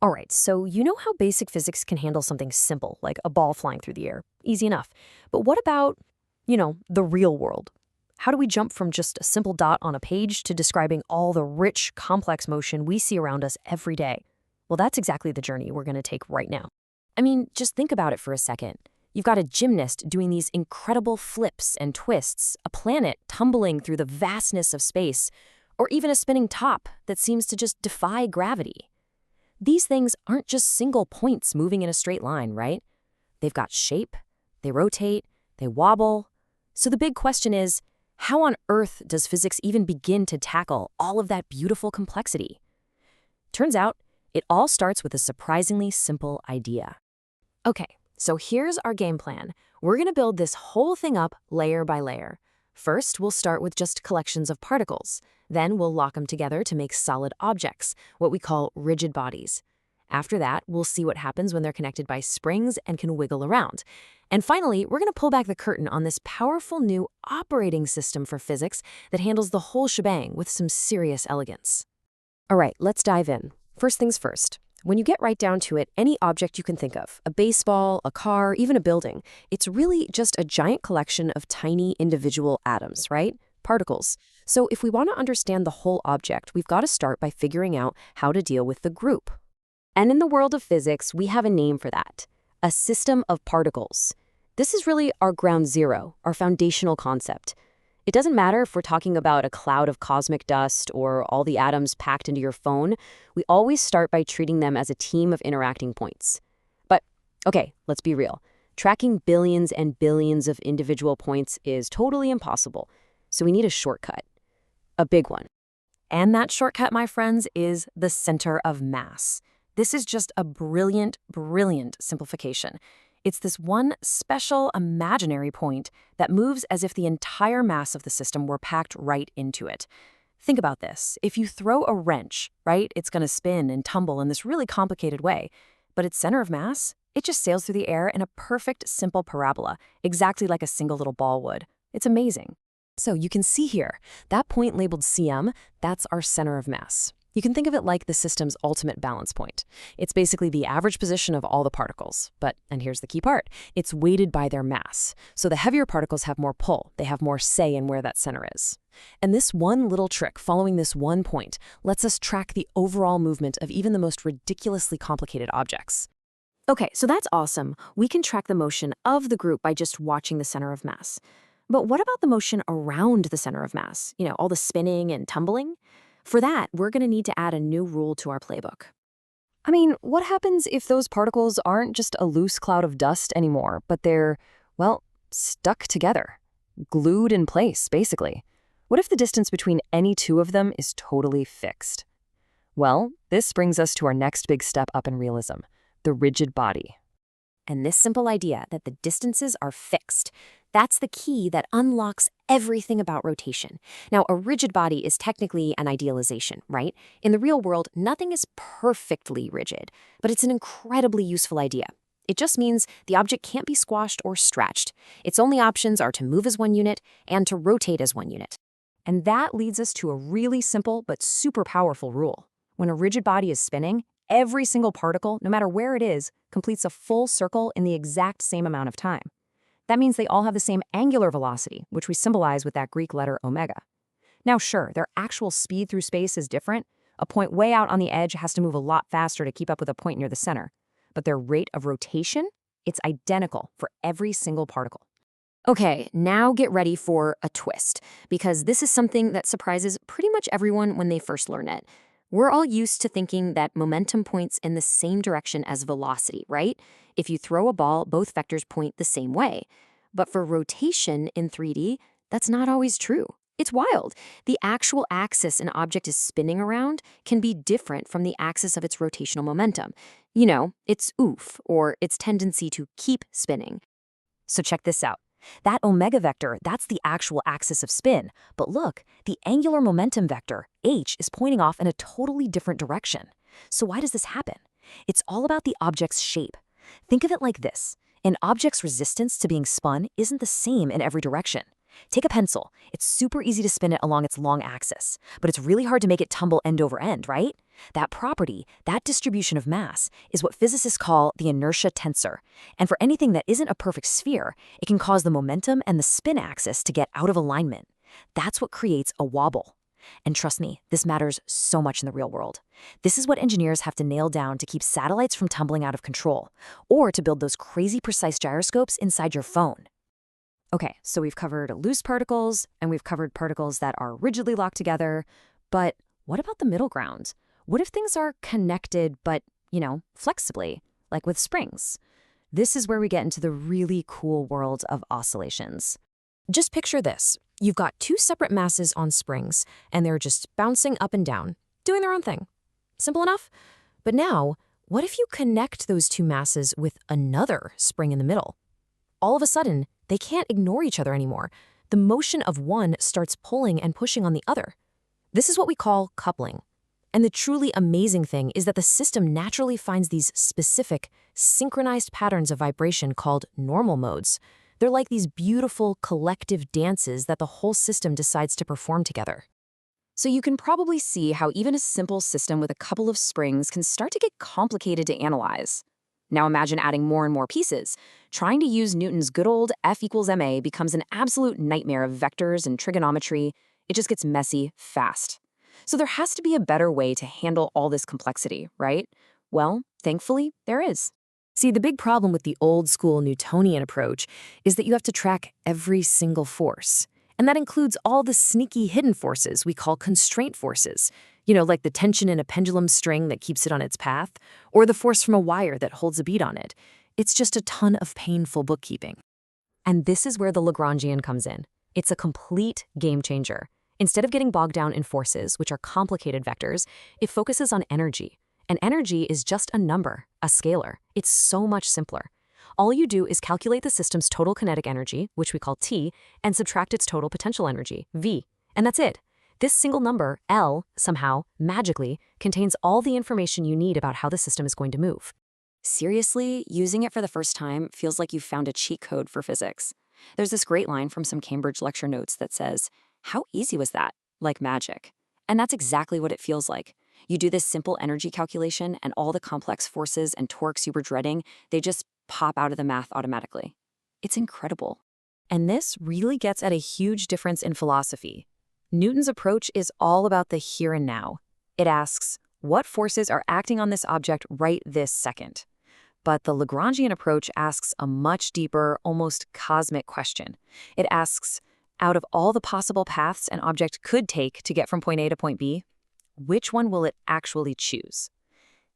All right, so you know how basic physics can handle something simple, like a ball flying through the air? Easy enough. But what about, the real world? How do we jump from just a simple dot on a page to describing all the rich, complex motion we see around us every day? Well, that's exactly the journey we're going to take right now. I mean, just think about it for a second. You've got a gymnast doing these incredible flips and twists, a planet tumbling through the vastness of space, or even a spinning top that seems to just defy gravity. These things aren't just single points moving in a straight line, right? They've got shape, they rotate, they wobble. So the big question is, how on earth does physics even begin to tackle all of that beautiful complexity? Turns out, it all starts with a surprisingly simple idea. Okay, so here's our game plan. We're going to build this whole thing up layer by layer. First, we'll start with just collections of particles. Then we'll lock them together to make solid objects, what we call rigid bodies. After that, we'll see what happens when they're connected by springs and can wiggle around. And finally, we're going to pull back the curtain on this powerful new operating system for physics that handles the whole shebang with some serious elegance. All right, let's dive in. First things first. When you get right down to it, any object you can think of, a baseball, a car, even a building, it's really just a giant collection of tiny individual atoms, right? Particles. So if we want to understand the whole object, we've got to start by figuring out how to deal with the group. And in the world of physics, we have a name for that: a system of particles. This is really our ground zero, our foundational concept. It doesn't matter if we're talking about a cloud of cosmic dust or all the atoms packed into your phone. We always start by treating them as a team of interacting points. But, okay, let's be real. Tracking billions and billions of individual points is totally impossible. So we need a shortcut. A big one. And that shortcut, my friends, is the center of mass. This is just a brilliant, brilliant simplification. It's this one special imaginary point that moves as if the entire mass of the system were packed right into it. Think about this. If you throw a wrench, right, it's going to spin and tumble in this really complicated way. But its center of mass, it just sails through the air in a perfect, simple parabola, exactly like a single little ball would. It's amazing. So you can see here, that point labeled CM, that's our center of mass. You can think of it like the system's ultimate balance point. It's basically the average position of all the particles. But, and here's the key part, it's weighted by their mass. So the heavier particles have more pull, they have more say in where that center is. And this one little trick, following this one point, lets us track the overall movement of even the most ridiculously complicated objects. Okay, so that's awesome. We can track the motion of the group by just watching the center of mass. But what about the motion around the center of mass? All the spinning and tumbling? For that, we're going to need to add a new rule to our playbook. I mean, what happens if those particles aren't just a loose cloud of dust anymore, but they're, well, stuck together, glued in place, basically? What if the distance between any two of them is totally fixed? Well, this brings us to our next big step up in realism, the rigid body. And this simple idea that the distances are fixed, that's the key that unlocks everything about rotation. Now, a rigid body is technically an idealization, right? In the real world, nothing is perfectly rigid, but it's an incredibly useful idea. It just means the object can't be squashed or stretched. Its only options are to move as one unit and to rotate as one unit. And that leads us to a really simple but super powerful rule. When a rigid body is spinning, every single particle, no matter where it is, completes a full circle in the exact same amount of time. That means they all have the same angular velocity, which we symbolize with that Greek letter omega. Now, sure, their actual speed through space is different. A point way out on the edge has to move a lot faster to keep up with a point near the center. But their rate of rotation, it's identical for every single particle. Okay, now get ready for a twist, because this is something that surprises pretty much everyone when they first learn it. We're all used to thinking that momentum points in the same direction as velocity, right? If you throw a ball, both vectors point the same way. But for rotation in 3D, that's not always true. It's wild. The actual axis an object is spinning around can be different from the axis of its rotational momentum. Its oof, or its tendency to keep spinning. So check this out. That omega vector, that's the actual axis of spin. But look, the angular momentum vector, h, is pointing off in a totally different direction. So why does this happen? It's all about the object's shape. Think of it like this. An object's resistance to being spun isn't the same in every direction. Take a pencil. It's super easy to spin it along its long axis, but it's really hard to make it tumble end over end, right? That property, that distribution of mass, is what physicists call the inertia tensor. And for anything that isn't a perfect sphere, it can cause the momentum and the spin axis to get out of alignment. That's what creates a wobble. And trust me, this matters so much in the real world. This is what engineers have to nail down to keep satellites from tumbling out of control, or to build those crazy precise gyroscopes inside your phone. Okay, so we've covered loose particles, and we've covered particles that are rigidly locked together, but what about the middle ground? What if things are connected but, flexibly, like with springs? This is where we get into the really cool world of oscillations. Just picture this. You've got two separate masses on springs, and they're just bouncing up and down, doing their own thing. Simple enough? But now, what if you connect those two masses with another spring in the middle? All of a sudden, they can't ignore each other anymore. The motion of one starts pulling and pushing on the other. This is what we call coupling. And the truly amazing thing is that the system naturally finds these specific, synchronized patterns of vibration called normal modes. They're like these beautiful collective dances that the whole system decides to perform together. So you can probably see how even a simple system with a couple of springs can start to get complicated to analyze. Now imagine adding more and more pieces. Trying to use Newton's good old F equals ma becomes an absolute nightmare of vectors and trigonometry. It just gets messy fast. So there has to be a better way to handle all this complexity, right? Well, thankfully, there is. See, the big problem with the old-school Newtonian approach is that you have to track every single force. And that includes all the sneaky hidden forces we call constraint forces. Like the tension in a pendulum string that keeps it on its path, or the force from a wire that holds a bead on it. It's just a ton of painful bookkeeping. And this is where the Lagrangian comes in. It's a complete game changer. Instead of getting bogged down in forces, which are complicated vectors, it focuses on energy. And energy is just a number, a scalar. It's so much simpler. All you do is calculate the system's total kinetic energy, which we call T, and subtract its total potential energy, V. And that's it. This single number, L, somehow, magically, contains all the information you need about how the system is going to move. Seriously, using it for the first time feels like you've found a cheat code for physics. There's this great line from some Cambridge lecture notes that says, "How easy was that? Like magic." And that's exactly what it feels like. You do this simple energy calculation, and all the complex forces and torques you were dreading, they just pop out of the math automatically. It's incredible. And this really gets at a huge difference in philosophy. Newton's approach is all about the here and now. It asks, what forces are acting on this object right this second? But the Lagrangian approach asks a much deeper, almost cosmic question. It asks, out of all the possible paths an object could take to get from point A to point B, which one will it actually choose?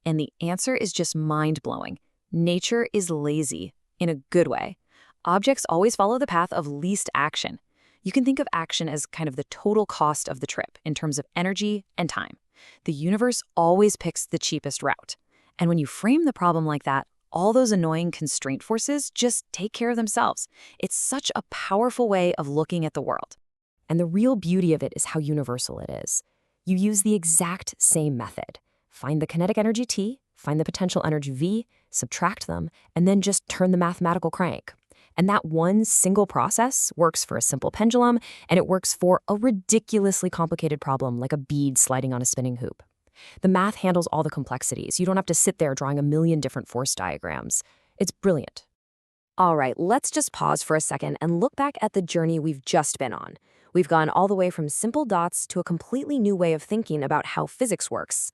And the answer is just mind-blowing. Nature is lazy, in a good way. Objects always follow the path of least action. You can think of action as kind of the total cost of the trip in terms of energy and time. The universe always picks the cheapest route. And when you frame the problem like that, all those annoying constraint forces just take care of themselves. It's such a powerful way of looking at the world. And the real beauty of it is how universal it is. You use the exact same method. Find the kinetic energy T, find the potential energy V, subtract them, and then just turn the mathematical crank. And that one single process works for a simple pendulum, and it works for a ridiculously complicated problem like a bead sliding on a spinning hoop. The math handles all the complexities. You don't have to sit there drawing a million different force diagrams. It's brilliant. All right, let's just pause for a second and look back at the journey we've just been on. We've gone all the way from simple dots to a completely new way of thinking about how physics works.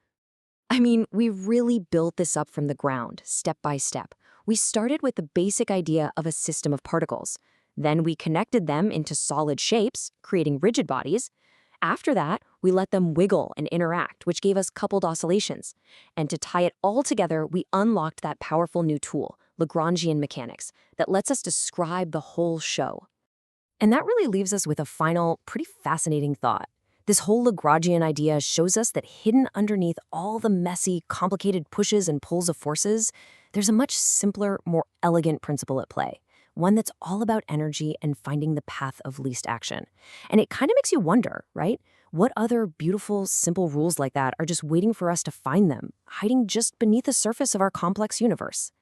I mean, we really built this up from the ground, step by step. We started with the basic idea of a system of particles. Then we connected them into solid shapes, creating rigid bodies. After that, we let them wiggle and interact, which gave us coupled oscillations. And to tie it all together, we unlocked that powerful new tool, Lagrangian mechanics, that lets us describe the whole show. And that really leaves us with a final, pretty fascinating thought. This whole Lagrangian idea shows us that hidden underneath all the messy, complicated pushes and pulls of forces, there's a much simpler, more elegant principle at play. One that's all about energy and finding the path of least action. And it kind of makes you wonder, right? What other beautiful, simple rules like that are just waiting for us to find them, hiding just beneath the surface of our complex universe?